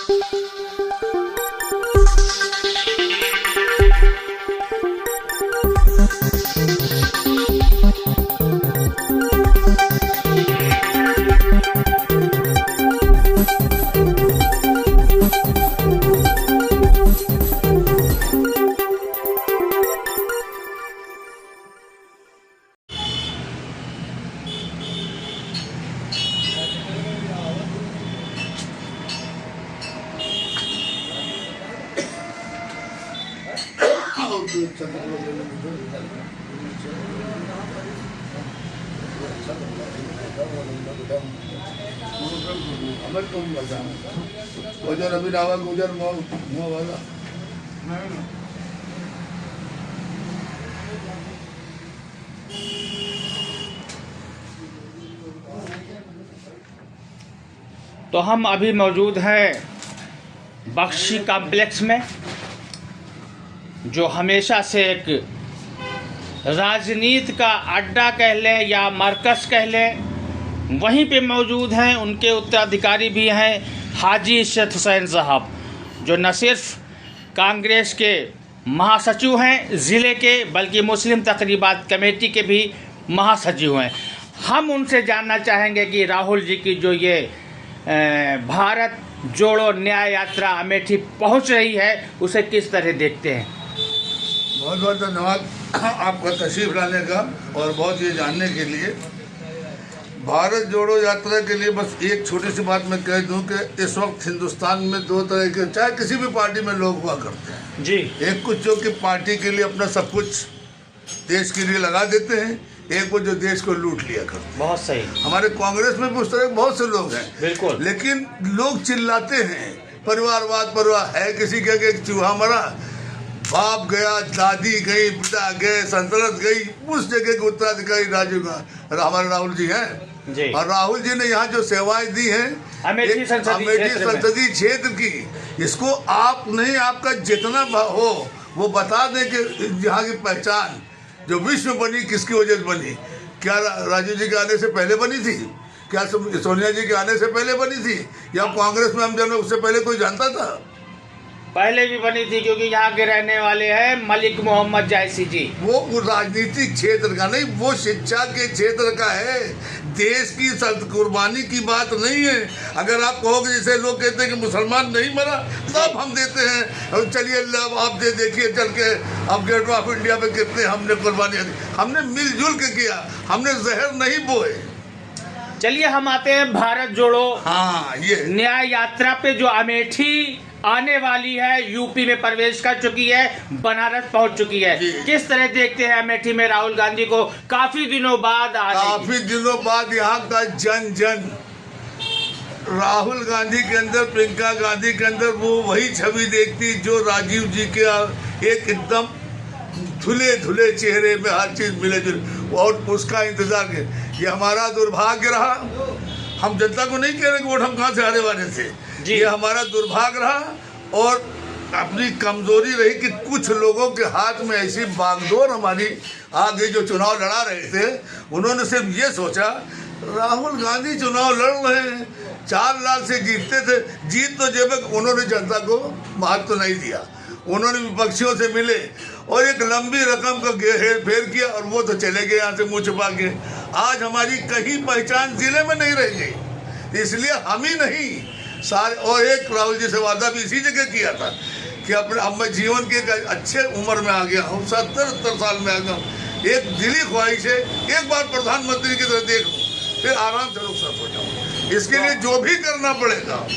तो हम अभी मौजूद हैं बख्शी कॉम्प्लेक्स में, जो हमेशा से एक राजनीति का अड्डा कह लें या मरकज़ कह लें, वहीं पे मौजूद हैं। उनके उत्तराधिकारी भी हैं हाजी इशरत हुसैन साहब, जो न सिर्फ कांग्रेस के महासचिव हैं ज़िले के, बल्कि मुस्लिम तकरीबात कमेटी के भी महासचिव हैं। हम उनसे जानना चाहेंगे कि राहुल जी की जो ये भारत जोड़ो न्याय यात्रा अमेठी पहुंच रही है, उसे किस तरह देखते हैं। बहुत बहुत धन्यवाद आपका तशरीफ लाने का और बहुत ये जानने के लिए। भारत जोड़ो यात्रा के लिए बस एक छोटी सी बात मैं कह दूं कि इस वक्त हिंदुस्तान में दो तरह के, चाहे किसी भी पार्टी में लोग हुआ करते हैं जी। एक कुछ जो कि पार्टी के लिए अपना सब कुछ देश के लिए लगा देते हैं, एक वो जो देश को लूट लिया करते हैं। बहुत सही। हमारे कांग्रेस में भी उस तरह के बहुत से लोग हैं, बिल्कुल। लेकिन लोग चिल्लाते हैं परिवारवाद, परिवार है किसी के एक चूहा मरा, बाप गया, दादी गई, पिता गए, सल्तनत गई, उस जगह के उत्तराधिकारी हमारे राहुल जी हैं जी। और राहुल जी ने यहाँ जो सेवाएं दी हैं अमेठी संसदीय क्षेत्र की, इसको आप नहीं, आपका जितना हो वो बता दें कि यहाँ की पहचान जो विश्व बनी किसकी वजह से बनी। क्या राजीव जी के आने से पहले बनी थी? क्या सोनिया जी के आने से पहले बनी थी? या कांग्रेस में हम जब उससे पहले कोई जानता था? पहले भी बनी थी, क्योंकि यहाँ के रहने वाले हैं मलिक मोहम्मद जायसी जी। वो राजनीतिक क्षेत्र का नहीं, वो शिक्षा के क्षेत्र का है। देश की कुर्बानी की बात नहीं है। अगर आप कहोगे, जैसे लोग कहते हैं कि मुसलमान नहीं मरा, तब हम देते हैं। चलिए आप देखिए चल के, अब गेट ऑफ इंडिया में कितने हमने कुर्बानियाँ दी, हमने मिलजुल के किया, हमने जहर नहीं बोए। चलिए हम आते हैं भारत जोड़ो ये न्याय यात्रा पे, जो अमेठी आने वाली है, यूपी में प्रवेश कर चुकी है, बनारस पहुंच चुकी है। किस तरह देखते हैं अमेठी में राहुल गांधी को काफी दिनों बाद यहाँ का जन राहुल गांधी के अंदर, प्रियंका गांधी के अंदर वो वही छवि देखती जो राजीव जी के एक एकदम धुले धुले चेहरे में हर चीज मिले जुले, और उसका इंतजार किया। ये हमारा दुर्भाग्य रहा। हम जनता को नहीं कह रहे कि वोट हम कहाँ से हारे वाले थे, ये हमारा दुर्भाग्य रहा और अपनी कमजोरी रही कि कुछ लोगों के हाथ में ऐसी बागडोर हमारी आ गई। जो चुनाव लड़ा रहे थे, उन्होंने सिर्फ ये सोचा राहुल गांधी चुनाव लड़ रहे हैं, 4 लाख से जीतते थे, जीत तो जब उन्होंने जनता को महत्व नहीं दिया। उन्होंने विपक्षियों से मिले और एक लंबी रकम का हेर फेर किया और वो तो चले गए यहाँ से मुँह छुपा के। आज हमारी कहीं पहचान जिले में नहीं रह गई, इसलिए हम ही नहीं सारे, और एक राहुल जी से वादा भी इसी जगह किया था कि अपने अब मैं जीवन के एक अच्छे उम्र में आ गया हूँ, 70 साल में आ गया हूँ, एक दिली ख्वाहिश है एक बार प्रधानमंत्री की तरह देखूँ, फिर आराम से रुखसत हो जाऊँ। इसके लिए जो भी करना पड़ेगा।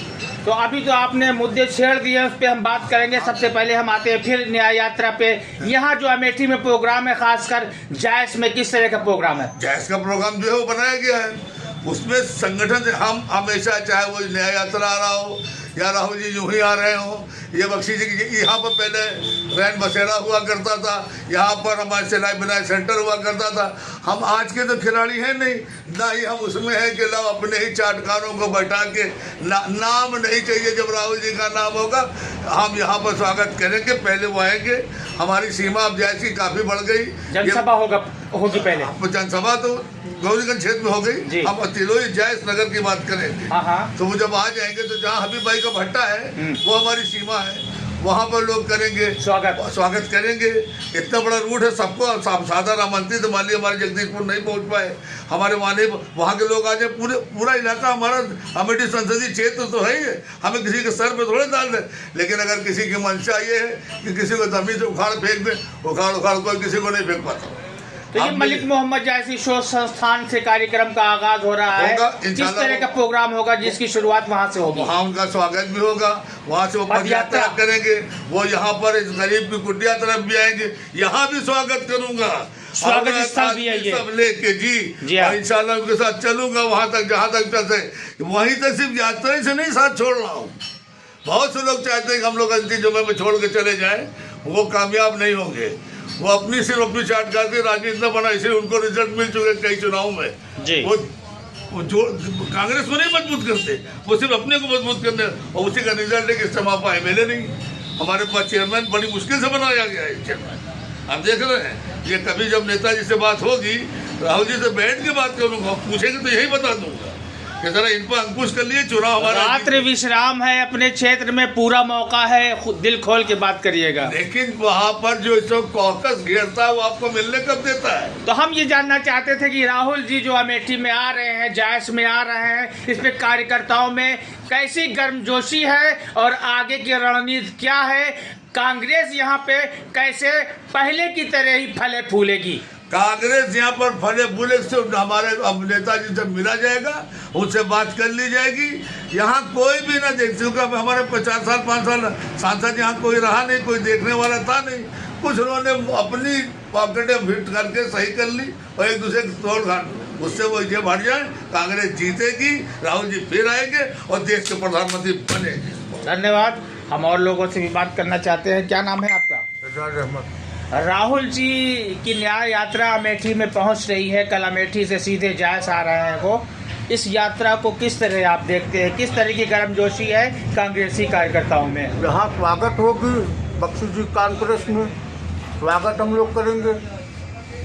तो अभी तो आपने मुद्दे छेड़ दिए, उस पर हम बात करेंगे। सबसे पहले हम आते हैं फिर न्याय यात्रा पे। यहाँ जो अमेठी में प्रोग्राम है, खासकर जायस में किस तरह का प्रोग्राम है? जायस का प्रोग्राम जो है वो बनाया गया है, उसमें संगठन से हम हमेशा, चाहे वो न्याय यात्रा आ रहा हो या राहुल जी यूँ ही आ रहे हो, ये बख्शी जी की, यहाँ पर पहले रैन बसेरा हुआ करता था, यहाँ पर हमारे सिलाई बुनाई सेंटर हुआ करता था। हम आज के तो खिलाड़ी हैं नहीं, ना ही हम उसमें हैं कि लाओ अपने ही चाटकारों को बैठा के नाम नहीं चाहिए। जब राहुल जी का नाम होगा हम यहाँ पर स्वागत करेंगे, पहले वो आएंगे। हमारी सीमा अब जैसी काफ़ी बढ़ गई, जनसभा होगा होगी पहले? जनसभा तो गौरीगंज क्षेत्र में हो जी। गई। हम तिलोई जैस नगर की बात करेंगे तो वो जब आ जाएंगे तो जहाँ हबीब भाई का भट्टा है वो हमारी सीमा है, वहाँ पर लोग करेंगे स्वागत करेंगे। इतना बड़ा रूट है, सबको साधारण आमंत्रित। मान लीजिए हमारे जगदीशपुर नहीं पहुँच पाए, हमारे वहाँ के लोग आ जाए। पूरा इलाका हमारा अमेठी संसदीय क्षेत्र तो है ही है, हमें किसी के सर पे थोड़े डाल दें। लेकिन अगर किसी की मंशा ये है कि किसी को जमीन से उखाड़ फेंक दें, उखाड़ कोई किसी को नहीं फेंक पाता। तो ये मलिक मोहम्मद जायसी शोध संस्थान से कार्यक्रम का आगाज हो रहा है, किस तरह का प्रोग्राम होगा जिसकी शुरुआत वहाँ से होगी? वहाँ उनका स्वागत भी होगा, वहाँ से वो पदयात्रा करेंगे, वो यहाँ पर इस गरीब की कुटिया तरफ भी आएंगे, यहाँ भी स्वागत करूंगा। स्वागत स्थल भी है ये सब लेके जी और इंशाल्लाह उनके साथ चलूंगा वहाँ तक जहाँ तक चलते। वहीं तक सिर्फ यात्रा से नहीं साथ छोड़ रहा हूँ। बहुत से लोग चाहते हैं कि हम लोग अंतिम जुम्मे में छोड़ के चले जाएं, वो कामयाब नहीं होंगे। वो सिर्फ अपनी चाट करते राजनीति न बना, इसलिए उनको रिजल्ट मिल चुके कई चुनाव में जी। वो जो कांग्रेस को नहीं मजबूत करते, वो सिर्फ अपने को मजबूत करने, और उसी का रिजल्ट है कि इस्तेमाल पाए मिले नहीं। हमारे पास चेयरमैन बड़ी मुश्किल से बनाया गया है चेयरमैन। आप देख रहे हैं, ये कभी जब नेताजी से बात होगी, राहुल जी से बैठ के बात करूँगा, पूछेंगे तो यही बता दूंगा कि जरा इन पर अंकुश कर लिए। चुनाव हमारा रात्रि विश्राम है, अपने क्षेत्र में पूरा मौका है, दिल खोल के बात करिएगा। लेकिन वहाँ पर जो इस कॉकस घेरता है वो आपको मिलने कब देता है? तो हम ये जानना चाहते थे कि राहुल जी जो अमेठी में आ रहे हैं, जायस में आ रहे हैं, इसमें कार्यकर्ताओं में कैसी गर्मजोशी है और आगे की रणनीति क्या है? कांग्रेस यहाँ पे कैसे पहले की तरह ही फले फूलेगी? कांग्रेस यहाँ पर फले फूले से हमारे अब नेताजी से मिला जाएगा, उनसे बात कर ली जाएगी। यहाँ कोई भी ना देख चुका, हमारे 50 साल 5 साल सांसद यहाँ कोई रहा नहीं, कोई देखने वाला था नहीं। कुछ उन्होंने अपनी पॉकेटें फिट करके सही कर ली और एक दूसरे की तोड़ घाट, उससे वो ये बढ़ जाए। कांग्रेस जीतेगी, राहुल जी फिर आएंगे और देश के प्रधानमंत्री बनेंगे। धन्यवाद। हम और लोगों से भी बात करना चाहते हैं। क्या नाम है आपका? राहुल जी की न्याय यात्रा अमेठी में पहुंच रही है, कल अमेठी से सीधे जायस आ रहे हैं वो। इस यात्रा को किस तरह आप देखते हैं, किस तरह की गर्मजोशी है कांग्रेसी कार्यकर्ताओं में? यहाँ स्वागत होगी बख्शी जी, कांग्रेस में स्वागत हम लोग करेंगे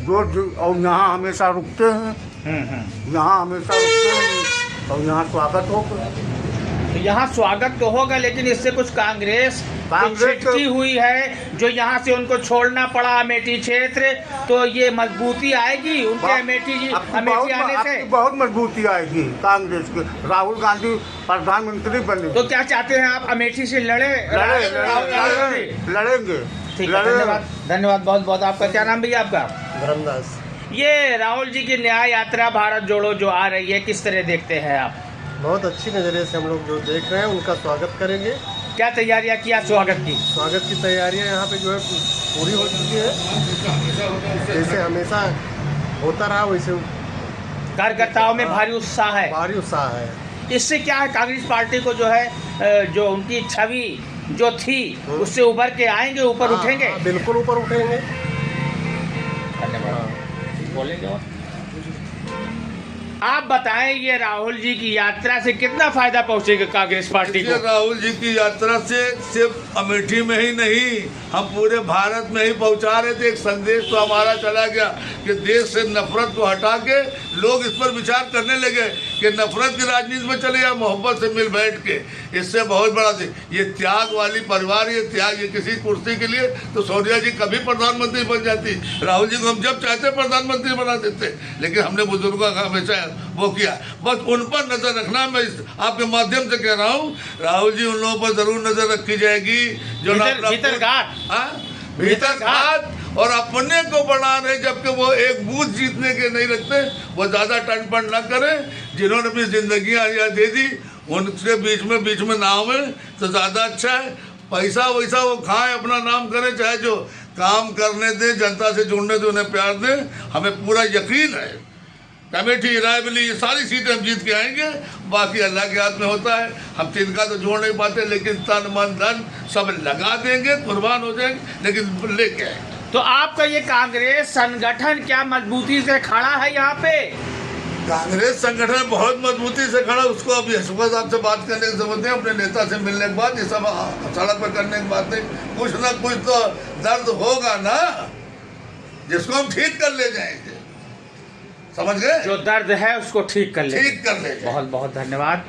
और यहाँ हमेशा रुकते हैं, यहाँ हमेशा रुकते हैं और यहाँ स्वागत होगा। तो यहाँ स्वागत तो होगा, लेकिन इससे कुछ कांग्रेस छिटकी हुई है जो यहाँ से उनको छोड़ना पड़ा अमेठी क्षेत्र, तो ये मजबूती आएगी उनके अमेठी आने से? बहुत मजबूती आएगी कांग्रेस के। राहुल गांधी प्रधानमंत्री बने तो क्या चाहते हैं आप, अमेठी से लड़ेंगे? धन्यवाद बहुत बहुत। आपका क्या नाम भैया आपका? धर्मदास। ये राहुल जी की न्याय यात्रा भारत जोड़ो जो आ रही है, किस तरह देखते हैं आप? बहुत अच्छी नज़रिए से हम लोग जो देख रहे हैं, उनका स्वागत करेंगे। क्या तैयारियां किया स्वागत की तैयारियां यहाँ पे जो है पूरी हो चुकी है, जैसे हमेशा होता रहा वैसे कार्यकर्ताओं में भारी उत्साह है। इससे क्या है, कांग्रेस पार्टी को जो है जो उनकी छवि जो थी उससे उभर के आएंगे, ऊपर उठेंगे। बिल्कुल ऊपर उठेंगे। धन्यवाद। बोलेंगे आप बताएं, ये राहुल जी की यात्रा से कितना फायदा पहुंचेगा कांग्रेस पार्टी को? राहुल जी की यात्रा से सिर्फ अमेठी में ही नहीं, हम पूरे भारत में ही पहुंचा रहे थे। एक संदेश तो हमारा चला गया कि देश से नफरत को हटा के लोग इस पर विचार करने लगे कि नफरत की राजनीति में चले या मोहब्बत से मिल बैठ के। इससे बहुत बड़ा ये त्याग वाली परिवार, ये त्याग, ये किसी कुर्सी के लिए तो सोनिया जी कभी प्रधानमंत्री बन जाती, राहुल जी को हम जब चाहते प्रधानमंत्री बना देते, लेकिन हमने बुजुर्गों का हमेशा वो किया। बस उन पर नजर रखना, मैं आपके माध्यम से कह रहा हूँ, राहुल जी उन लोगों पर जरूर नजर रखी जाएगी जो भीतर घात और अपने को बढ़ा रहे, जबकि वो एक बूथ जीतने के नहीं रखते। वो ज्यादा टनपन न करें। जिन्होंने अपनी जिंदगियां दे दी उनके बीच में नाव में तो ज्यादा अच्छा है। पैसा वैसा वो खाएं, अपना नाम करें, चाहे जो काम करने दें, जनता से जुड़ने दें, उन्हें प्यार दें। हमें पूरा यकीन है अमेठी, रायबरेली, ये सारी सीटें हम जीत के आएंगे। बाकी अल्लाह के हाथ में होता है। हम तिनका तो जोड़ नहीं पाते, लेकिन तन मन धन सब लगा देंगे, कुर्बान हो जाएंगे, लेकिन लेके आएंगे। तो आपका ये कांग्रेस संगठन क्या मजबूती से खड़ा है यहाँ पे? कांग्रेस संगठन बहुत मजबूती से खड़ा। उसको अभी सुबह साहब से बात करने की जरूरत है, अपने नेता से मिलने के बाद। ये सब सड़क पर करने की बात नहीं, कुछ ना कुछ तो दर्द होगा ना, जिसको हम ठीक कर ले जाएंगे। समझ गए, जो दर्द है उसको ठीक कर ले। ठीक कर ले। बहुत बहुत धन्यवाद।